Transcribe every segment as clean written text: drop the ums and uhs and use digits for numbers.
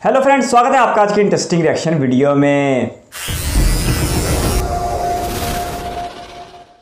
Hello friends, स्वागत है आपका आज की इंटरेस्टिंग रिएक्शन वीडियो में।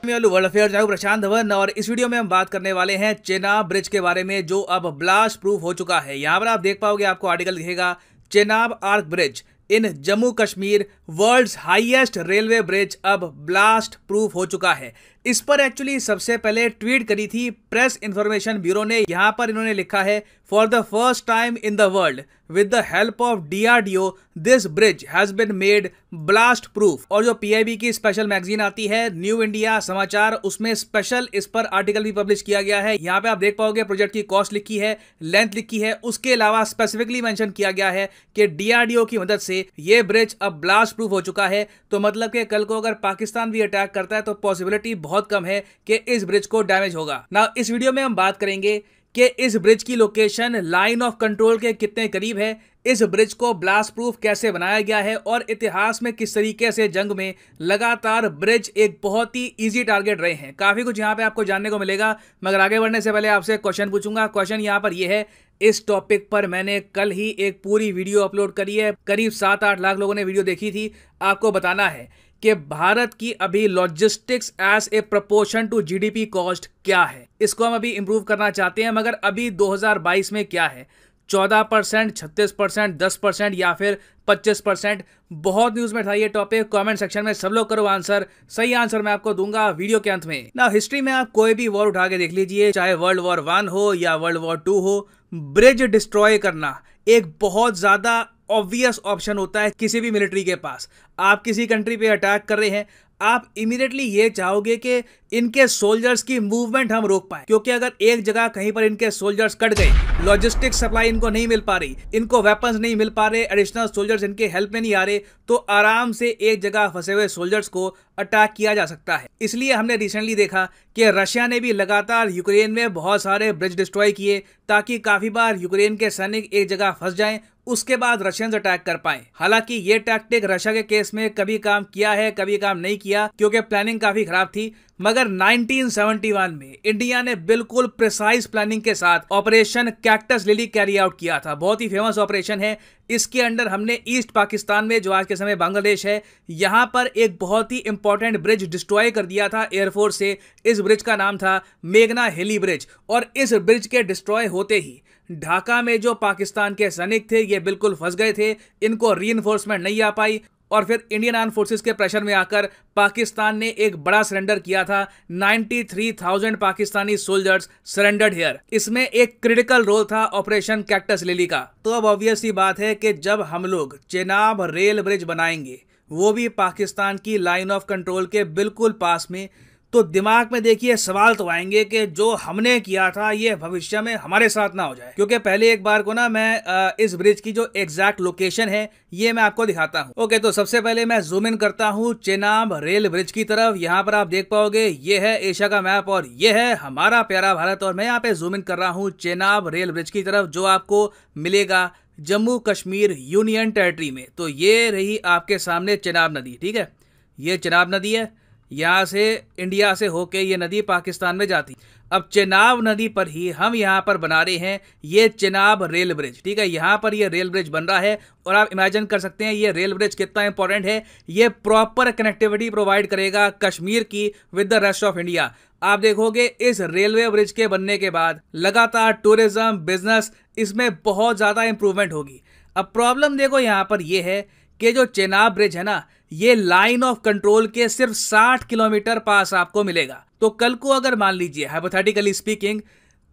वर्ल्ड अफेयर्स हूं प्रशांत धवन और इस वीडियो में हम बात करने वाले हैं चेनाब ब्रिज के बारे में, जो अब ब्लास्ट प्रूफ हो चुका है। यहां पर आप देख पाओगे, आपको आर्टिकल दिखेगा, Chenab arch bridge in Jammu Kashmir world's highest railway bridge अब ब्लास्ट प्रूफ हो चुका है। इस पर एक्चुअली सबसे पहले ट्वीट करी थी प्रेस इंफॉर्मेशन ब्यूरो ने। यहां पर इन्होंने लिखा है, for the first time in the world with the help of DRDO this bridge has been made blast proof. और जो PIB की स्पेशल मैगजीन आती है न्यू इंडिया समाचार, उसमें स्पेशल इस पर आर्टिकल भी पब्लिश किया गया है। यहाँ पे आप देख पाओगे प्रोजेक्ट की कॉस्ट लिखी है, लेंथ लिखी है, उसके अलावा स्पेसिफिकली मेंशन किया गया है कि DRDO की मदद से ये ब्रिज अब ब्लास्ट प्रूफ हो चुका है। तो मतलब कि कल को अगर पाकिस्तान भी अटैक करता है तो पॉसिबिलिटी बहुत कम है कि इस ब्रिज को डैमेज होगा ना। इस वीडियो में हम बात करेंगे कि इस ब्रिज की लोकेशन लाइन ऑफ कंट्रोल के कितने करीब है, इस ब्रिज को ब्लास्ट प्रूफ कैसे बनाया गया है और इतिहास में किस तरीके से जंग में लगातार ब्रिज एक बहुत ही इजी टारगेट रहे हैं। काफी कुछ यहाँ पे आपको जानने को मिलेगा, मगर आगे बढ़ने से पहले आपसे क्वेश्चन पूछूंगा। क्वेश्चन यहाँ पर यह है, इस टॉपिक पर मैंने कल ही एक पूरी वीडियो अपलोड करी है, करीब 7-8 लाख लोगों ने वीडियो देखी थी। आपको बताना है कि भारत की अभी logistics as a proportion to GDP cost क्या है। इसको हम अभी इंप्रूव करना चाहते हैं, मगर अभी 2022 में क्या है, 14%, 36%, 10% या फिर 25%। बहुत न्यूज में था ये टॉपिक। कमेंट सेक्शन में सब लोग करो आंसर, सही आंसर मैं आपको दूंगा वीडियो के अंत में ना। हिस्ट्री में आप कोई भी वॉर उठा के देख लीजिए, चाहे वर्ल्ड वॉर 1 हो या वर्ल्ड वॉर 2 हो, ब्रिज डिस्ट्रॉय करना एक बहुत ज्यादा ऑब्वियस ऑप्शन होता है किसी भी मिलिट्री के पास। आप किसी कंट्री पे अटैक कर रहे हैं, आप इमीडिएटली ये चाहोगे कि इनके सोल्जर्स की मूवमेंट हम रोक पाए, क्योंकि अगर एक जगह कहीं पर इनके सोल्जर्स कट गए, लॉजिस्टिक सप्लाई इनको नहीं मिल पा रही, इनको वेपन्स नहीं मिल पा रहे, एडिशनल सोल्जर्स इनके हेल्प में नहीं आ रहे, तो आराम से एक जगह फंसे हुए सोल्जर्स को अटैक किया जा सकता है। इसलिए हमने रिसेंटली देखा कि रशिया ने भी लगातार यूक्रेन में बहुत सारे ब्रिज डिस्ट्रॉय किए, ताकि काफी बार यूक्रेन के सैनिक एक जगह फंस जाएं, उसके बाद रशियंस अटैक कर पाए। हालांकि ये टैक्टिक रशिया के केस में कभी काम किया है, कभी काम नहीं किया, क्योंकि प्लानिंग काफी खराब थी। मगर 1971 में इंडिया ने बिल्कुल प्रिसाइज प्लानिंग के साथ operation cactus lily carry out किया था। बहुत ही फेमस ऑपरेशन है। इसके अंडर हमने ईस्ट पाकिस्तान में, जो आज के समय बांग्लादेश है, यहां पर एक बहुत ही इंपॉर्टेंट ब्रिज डिस्ट्रॉय कर दिया था एयरफोर्स से। इस ब्रिज का नाम था मेघना हेली ब्रिज। और इस ब्रिज के डिस्ट्रॉय होते ही ढाका में जो पाकिस्तान के सैनिक थे ये बिल्कुल फंस गए थे, इनको रीइंफोर्समेंट नहीं आ पाई। और फिर इंडियन आर्म फोर्सेस के प्रेशर में आकर पाकिस्तान ने एक बड़ा सरेंडर किया था। 93,000 पाकिस्तानी सोल्जर्स सरेंडर्ड हियर। इसमें एक क्रिटिकल रोल था ऑपरेशन कैक्टस लिली का। तो अब ऑब्वियस सी बात है कि जब हम लोग चेनाब रेल ब्रिज बनाएंगे, वो भी पाकिस्तान की लाइन ऑफ कंट्रोल के बिल्कुल पास में, तो दिमाग में देखिए सवाल तो आएंगे कि जो हमने किया था ये भविष्य में हमारे साथ ना हो जाए। क्योंकि पहले एक बार को ना मैं इस ब्रिज की जो एग्जैक्ट लोकेशन है ये मैं आपको दिखाता हूँ। ओके, तो सबसे पहले मैं जूम इन करता हूँ चेनाब रेल ब्रिज की तरफ। यहाँ पर आप देख पाओगे ये है एशिया का मैप और ये है हमारा प्यारा भारत। और मैं यहाँ पे जूम इन कर रहा हूँ चेनाब रेल ब्रिज की तरफ, जो आपको मिलेगा जम्मू कश्मीर यूनियन टेरिटरी में। तो ये रही आपके सामने चेनाब नदी, ठीक है, ये चेनाब नदी है। यहाँ से इंडिया से होके ये नदी पाकिस्तान में जाती। अब चेनाब नदी पर ही हम यहाँ पर बना रहे हैं ये चेनाब रेल ब्रिज, ठीक है। यहाँ पर ये रेल ब्रिज बन रहा है और आप इमेजिन कर सकते हैं ये रेल ब्रिज कितना इंपॉर्टेंट है। ये प्रॉपर कनेक्टिविटी प्रोवाइड करेगा कश्मीर की with the rest of India. आप देखोगे इस रेलवे ब्रिज के बनने के बाद लगातार टूरिज्म, बिजनेस, इसमें बहुत ज्यादा इंप्रूवमेंट होगी। अब प्रॉब्लम देखो यहाँ पर यह है कि जो चेनाब ब्रिज है ना, ये लाइन ऑफ कंट्रोल के सिर्फ 60 किलोमीटर पास आपको मिलेगा। तो कल को अगर मान लीजिए हाइपोथेटिकली स्पीकिंग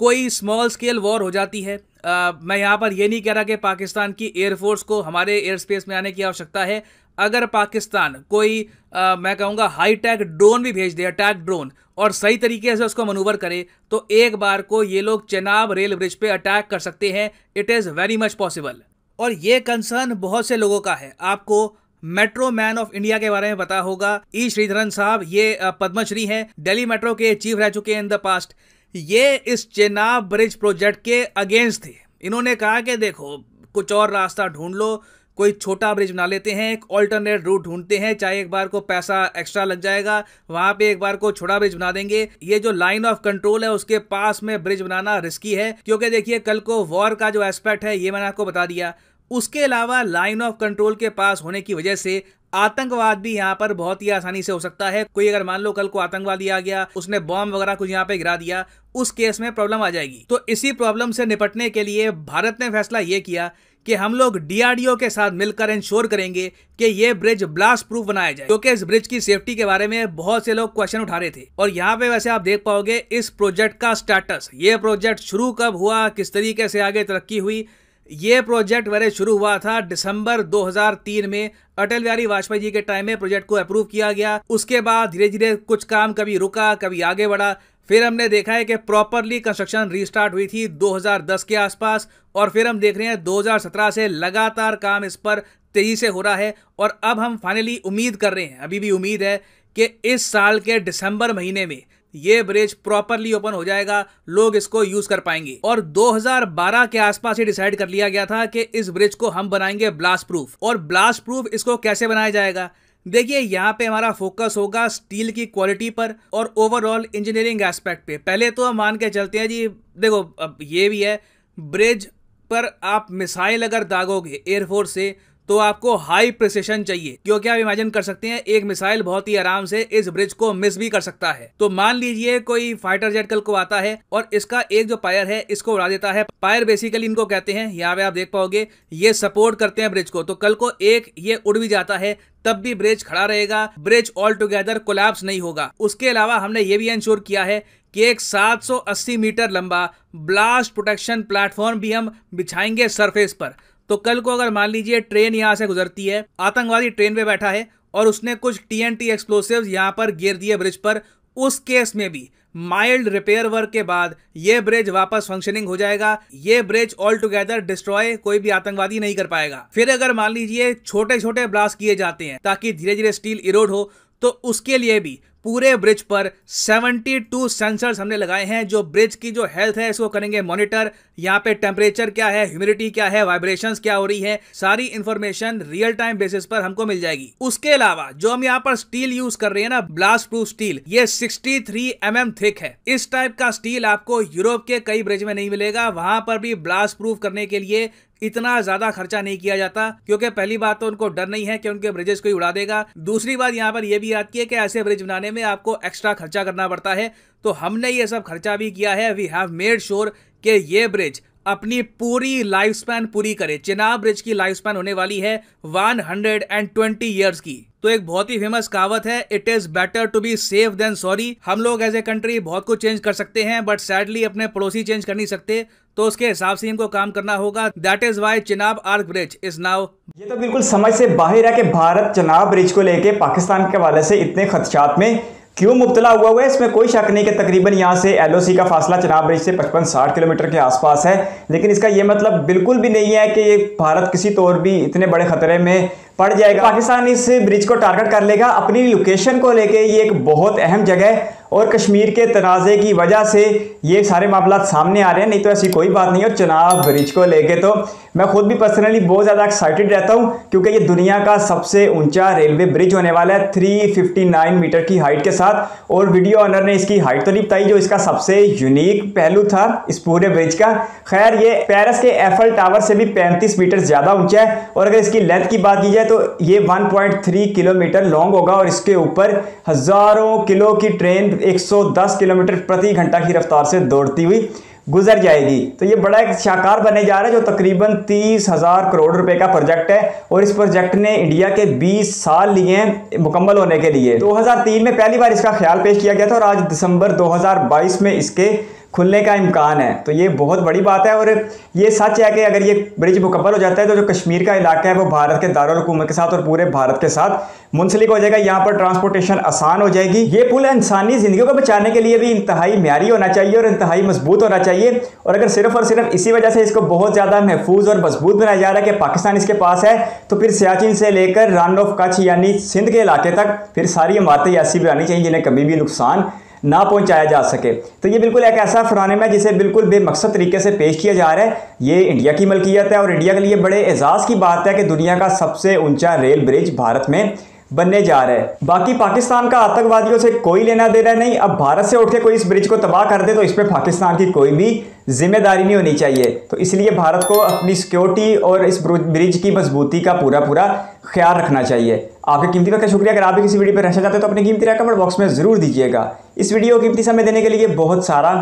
कोई स्मॉल स्केल वॉर हो जाती है, मैं यहाँ पर ये नहीं कह रहा कि पाकिस्तान की एयरफोर्स को हमारे एयर स्पेस में आने की आवश्यकता है। अगर पाकिस्तान कोई मैं कहूँगा हाईटेक ड्रोन भी भेज दे, अटैक ड्रोन, और सही तरीके से उसको मनूवर करे, तो एक बार को ये लोग चेनाब रेल ब्रिज पे अटैक कर सकते हैं। It is very much possible. और ये कंसर्न बहुत से लोगों का है। आपको मेट्रो मैन ऑफ इंडिया के बारे में पता होगा, ई श्रीधरन साहब, ये पद्मश्री हैं, दिल्ली मेट्रो के चीफ रह चुके हैं इन द पास्ट। ये इस चेनाब ब्रिज प्रोजेक्ट के अगेंस्ट थे। इन्होंने कहा कि देखो कुछ और रास्ता ढूंढ लो, कोई छोटा ब्रिज बना लेते हैं, एक ऑल्टरनेट रूट ढूंढते हैं, चाहे एक बार को पैसा एक्स्ट्रा लग जाएगा, वहां पे एक बार को छोटा ब्रिज बना देंगे। ये जो लाइन ऑफ कंट्रोल है उसके पास में ब्रिज बनाना रिस्की है, क्योंकि देखिए कल को वॉर का जो एस्पेक्ट है ये मैंने आपको बता दिया। उसके अलावा लाइन ऑफ कंट्रोल के पास होने की वजह से आतंकवाद भी यहाँ पर बहुत ही आसानी से हो सकता है। कोई अगर मान लो कल को आतंकवादी आ गया, उसने बॉम्ब वगैरह कुछ यहाँ पे गिरा दिया, उस केस में प्रॉब्लम आ जाएगी। तो इसी प्रॉब्लम से निपटने के लिए भारत ने फैसला ये किया कि हम लोग DRDO के साथ मिलकर इंश्योर करेंगे कि ये ब्रिज ब्लास्ट प्रूफ बनाया जाए, क्योंकि इस ब्रिज की सेफ्टी के बारे में बहुत से लोग क्वेश्चन उठा रहे थे। और यहाँ पे वैसे आप देख पाओगे इस प्रोजेक्ट का स्टेटस, ये प्रोजेक्ट शुरू कब हुआ, किस तरीके से आगे तरक्की हुई। ये प्रोजेक्ट वैसे शुरू हुआ था दिसंबर 2003 में, अटल बिहारी वाजपेयी जी के टाइम में प्रोजेक्ट को अप्रूव किया गया। उसके बाद धीरे धीरे कुछ काम कभी रुका कभी आगे बढ़ा, फिर हमने देखा है कि प्रॉपरली कंस्ट्रक्शन रीस्टार्ट हुई थी 2010 के आसपास, और फिर हम देख रहे हैं 2017 से लगातार काम इस पर तेजी से हो रहा है। और अब हम फाइनली उम्मीद कर रहे हैं, अभी भी उम्मीद है कि इस साल के दिसंबर महीने में ये ब्रिज प्रॉपरली ओपन हो जाएगा, लोग इसको यूज कर पाएंगे। और 2012 के आसपास ये डिसाइड कर लिया गया था कि इस ब्रिज को हम बनाएंगे ब्लास्ट प्रूफ। और ब्लास्ट प्रूफ इसको कैसे बनाया जाएगा, देखिए यहाँ पे हमारा फोकस होगा स्टील की क्वालिटी पर और ओवरऑल इंजीनियरिंग एस्पेक्ट पे। पहले तो हम मान के चलते हैं जी, देखो अब ये भी है, ब्रिज पर आप मिसाइल अगर दागोगे एयरफोर्स से तो आपको हाई प्रिसिशन चाहिए, क्योंकि आप इमेजिन कर सकते हैं एक मिसाइल बहुत ही आराम से इस ब्रिज को मिस भी कर सकता है। तो मान लीजिए कोई फाइटर जेट कल को आता है और इसका एक जो पायर है इसको उड़ा देता है। पायर बेसिकली इनको कहते हैं, यहाँ पे आप देख पाओगे ये सपोर्ट करते हैं ब्रिज को। तो कल को एक ये उड़ भी जाता है तब भी ब्रिज खड़ा रहेगा, ब्रिज ऑल टुगेदर कोलैप्स नहीं होगा। उसके अलावा हमने ये भी इंश्योर किया है कि एक 780 मीटर लंबा ब्लास्ट प्रोटेक्शन प्लेटफॉर्म भी हम बिछाएंगे सरफेस पर। तो कल को अगर मान लीजिए ट्रेन यहां से गुजरती है, आतंकवादी ट्रेन पे बैठा है और उसने कुछ TNT एक्सप्लोसिव्स यहां पर गिर दिए ब्रिज पर, उस केस में भी माइल्ड रिपेयर वर्क के बाद ये ब्रिज वापस फंक्शनिंग हो जाएगा। ये ब्रिज ऑल टुगेदर डिस्ट्रॉय कोई भी आतंकवादी नहीं कर पाएगा। फिर अगर मान लीजिए छोटे छोटे ब्लास्ट किए जाते हैं ताकि धीरे धीरे स्टील इरोड हो, तो उसके लिए भी पूरे ब्रिज पर 72 सेंसर्स हमने लगाए हैं जो ब्रिज की जो हेल्थ है इसको करेंगे मॉनिटर। यहाँ पे टेम्परेचर क्या है, ह्यूमिडिटी क्या है, वाइब्रेशंस क्या हो रही है, सारी इंफॉर्मेशन रियल टाइम बेसिस पर हमको मिल जाएगी। उसके अलावा जो हम यहाँ पर स्टील यूज कर रहे हैं ना, ब्लास्ट प्रूफ स्टील, ये 63 mm थिक है। इस टाइप का स्टील आपको यूरोप के कई ब्रिज में नहीं मिलेगा। वहां पर भी ब्लास्ट प्रूफ करने के लिए इतना ज्यादा खर्चा नहीं किया जाता, क्योंकि पहली बात तो उनको डर नहीं है कि उनके ब्रिजेस कोई उड़ा देगा। दूसरी बात यहाँ पर यह भी आती है कि ऐसे ब्रिज बनाने में आपको एक्स्ट्रा खर्चा करना पड़ता है। तो हमने ये सब खर्चा भी किया है। वी हैव मेड श्योर कि ये ब्रिज अपनी पूरी लाइफ स्पैन पूरी करे। चेनाब ब्रिज की लाइफ स्पैन होने वाली है 120 ईयर्स की। तो एक बहुत ही फेमस कहावत है, it is better to be safe than sorry. हम लोग एज ए कंट्री बहुत कुछ चेंज कर सकते हैं, बट सैडली अपने पड़ोसी चेंज कर नहीं सकते। तो उसके हिसाब से इनको काम करना होगा। That is why Chenab arch bridge is now. ये तो बिल्कुल समझ से बाहर है कि भारत चेनाब ब्रिज को लेके पाकिस्तान के हवाले से इतने खदशात में क्यों मुब्तला हुआ है। इसमें कोई शक नहीं कि तकरीबन यहाँ से LOC का फासला चेनाब ब्रिज से 55-60 किलोमीटर के आसपास है, लेकिन इसका ये मतलब बिल्कुल भी नहीं है कि ये भारत किसी तौर भी इतने बड़े खतरे में पड़ जाएगा। पाकिस्तान इस ब्रिज को टारगेट कर लेगा अपनी लोकेशन को लेके। ये एक बहुत अहम जगह है और कश्मीर के तनाज़े की वजह से ये सारे मामला सामने आ रहे हैं, नहीं तो ऐसी कोई बात नहीं है। और चेनाब ब्रिज को लेके तो मैं खुद भी पर्सनली बहुत ज़्यादा एक्साइटेड रहता हूँ, क्योंकि ये दुनिया का सबसे ऊंचा रेलवे ब्रिज होने वाला है 359 मीटर की हाइट के साथ। और वीडियो ऑनर ने इसकी हाइट तो नहीं बताई, जो इसका सबसे यूनिक पहलू था इस पूरे ब्रिज का। खैर, ये पेरिस के एफल टावर से भी 35 मीटर ज़्यादा ऊंचा है। और अगर इसकी लेंथ की बात की जाए तो ये 1.3 किलोमीटर लॉन्ग होगा और इसके ऊपर हज़ारों किलो की ट्रेन 110 किलोमीटर प्रति घंटा की रफ्तार से दौड़ती हुई गुजर जाएगी। तो ये बड़ा एक शाकार बनने जा रहा है, जो तकरीबन 30,000 करोड़ रुपए का प्रोजेक्ट है। और इस प्रोजेक्ट ने इंडिया के 20 साल लिए हैं मुकम्मल होने के लिए। 2003 में पहली बार इसका ख्याल पेश किया गया था और आज दिसंबर 2022 में इसके खुलने का इम्कान है। तो ये बहुत बड़ी बात है। और ये सच है कि अगर ये ब्रिज मुकम्मल हो जाता है तो जो कश्मीर का इलाका है वो भारत के दारुल हुकूमत के साथ और पूरे भारत के साथ मुंसलिक हो जाएगा। यहाँ पर ट्रांसपोर्टेशन आसान हो जाएगी। ये पुल इंसानी ज़िंदगी को बचाने के लिए भी इंतहाई म्यारी होना चाहिए और इंतहाई मजबूत होना चाहिए। और अगर सिर्फ और सिर्फ इसी वजह से इसको बहुत ज़्यादा महफूज और मजबूत बनाया जा रहा है कि पाकिस्तान इसके पास है, तो फिर सियाचिन से लेकर रन ऑफ कच्छ यानी सिंध के इलाके तक फिर सारी इमारतें ऐसी बनानी चाहिए जिन्हें कभी भी नुकसान ना पहुंचाया जा सके। तो ये बिल्कुल एक ऐसा फरानेम है जिसे बिल्कुल बेमकसद तरीके से पेश किया जा रहा है। ये इंडिया की मलकियत है और इंडिया के लिए बड़े एजाज़ की बात है कि दुनिया का सबसे ऊंचा रेल ब्रिज भारत में बनने जा रहा है। बाकी पाकिस्तान का आतंकवादियों से कोई लेना देना नहीं। अब भारत से उठ के कोई इस ब्रिज को तबाह कर दे तो इस पर पाकिस्तान की कोई भी जिम्मेदारी नहीं होनी चाहिए। तो इसलिए भारत को अपनी सिक्योरिटी और इस ब्रिज की मजबूती का पूरा ख्याल रखना चाहिए। आपके कीमती वक्त का शुक्रिया। अगर आप भी किसी वीडियो पर रहना चाहते हैं तो अपनी कीमती राय कमेंट बॉक्स में जरूर दीजिएगा। इस वीडियो को कीमती समय देने के लिए बहुत सारा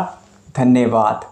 धन्यवाद।